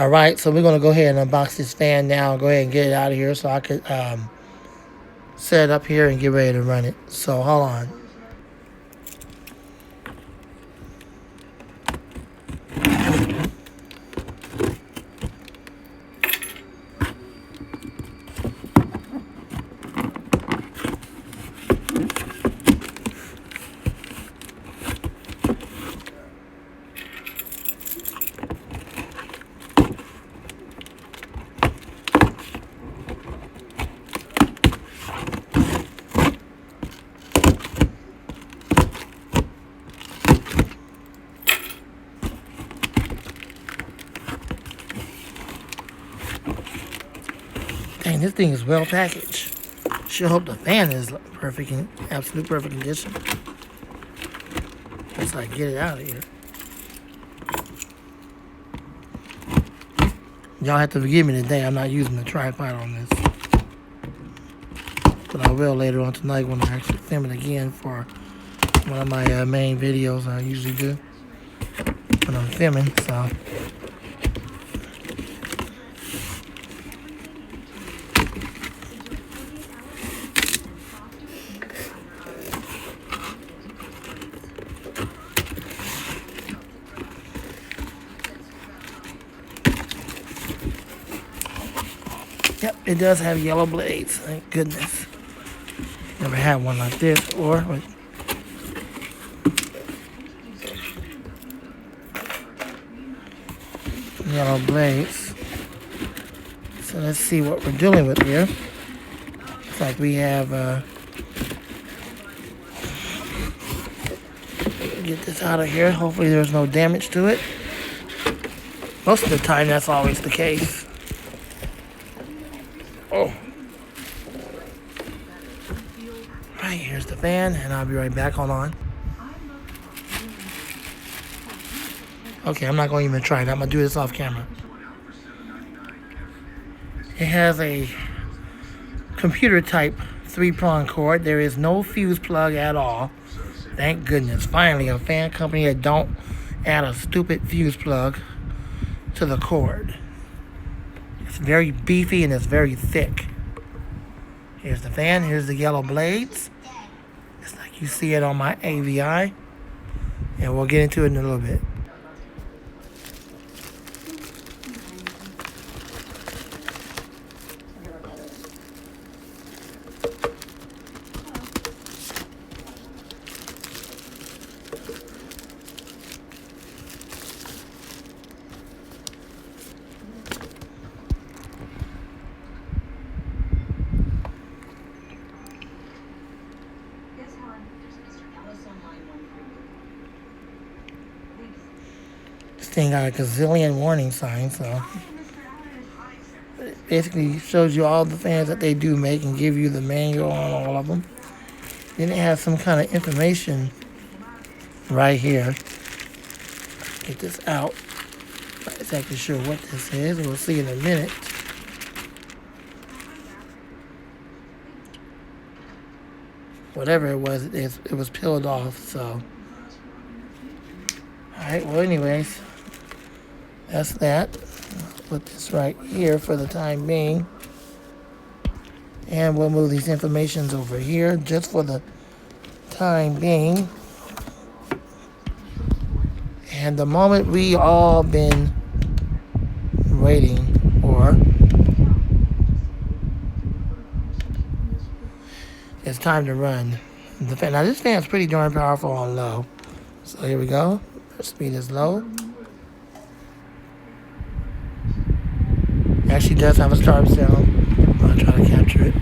All right, so we're gonna go ahead and unbox this fan now. Go ahead and get it out of here so I could set it up here and get ready to run it. So hold on. Dang, this thing is well packaged. Sure hope the fan is perfect in absolute perfect condition. Once I get it out of here. Y'all have to forgive me today. I'm not using the tripod on this. But I will later on tonight when I actually film it again for one of my main videos I usually do when I'm filming. So. Yep, it does have yellow blades. Thank goodness. Never had one like this or with yellow blades. So let's see what we're dealing with here. Looks like we have get this out of here. Hopefully there's no damage to it. Most of the time that's always the case. Oh. Right, here's the fan, and I'll be right back. Hold on. Okay, I'm not going to even try it. I'm going to do this off camera. It has a computer type 3-prong cord. There is no fuse plug at all. Thank goodness. Finally, a fan company that don't add a stupid fuse plug to the cord. It's very beefy and it's very thick. Here's the fan. Here's the yellow blades. It's like you see it on my AVI. And we'll get into it in a little bit. This thing got a gazillion warning signs, so it basically shows you all the fans that they do make and give you the manual on all of them. Then it has some kind of information right here. Get this out. Not exactly sure what this is. We'll see in a minute. Whatever it was, it was peeled off, so. Alright, well anyways, that's that. I'll put this right here for the time being. And we'll move these informations over here just for the time being. And the moment we all been waiting for, it's time to run the fan. Now this fan's pretty darn powerful on low. So here we go. Speed is low. It actually does have a start sound. I'm going to try to capture it.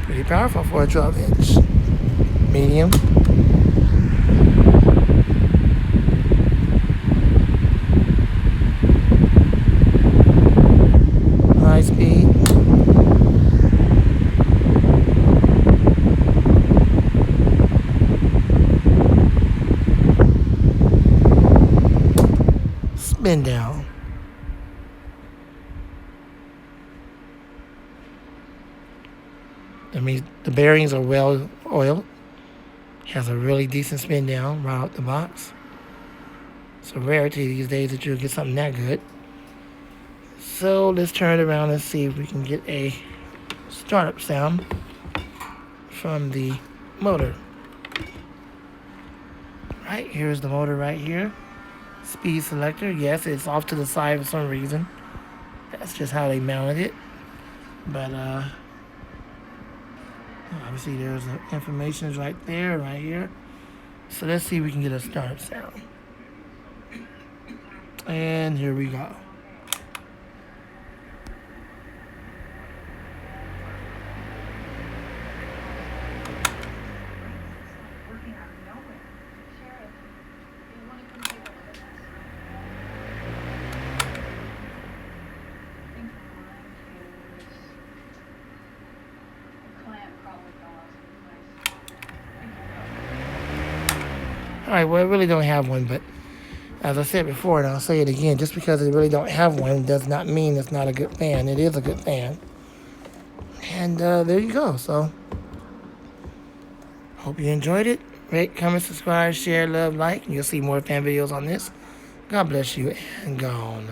Pretty powerful for a 12-inch. Medium. High speed. 1 spin down. That means the bearings are well oiled. Has a really decent spin down right out the box. It's a rarity these days that you'll get something that good. So let's turn it around and see if we can get a startup sound from the motor. Right, here's the motor right here. Speed selector. Yes, it's off to the side for some reason. That's just how they mounted it. But obviously there's the information right there, right here. So let's see if we can get a startup sound. And here we go. Alright, well, I really don't have one, but as I said before, and I'll say it again, just because I really don't have one does not mean it's not a good fan. It is a good fan. And there you go. So, hope you enjoyed it. Rate, comment, subscribe, share, love, like. And you'll see more fan videos on this. God bless you, and gone.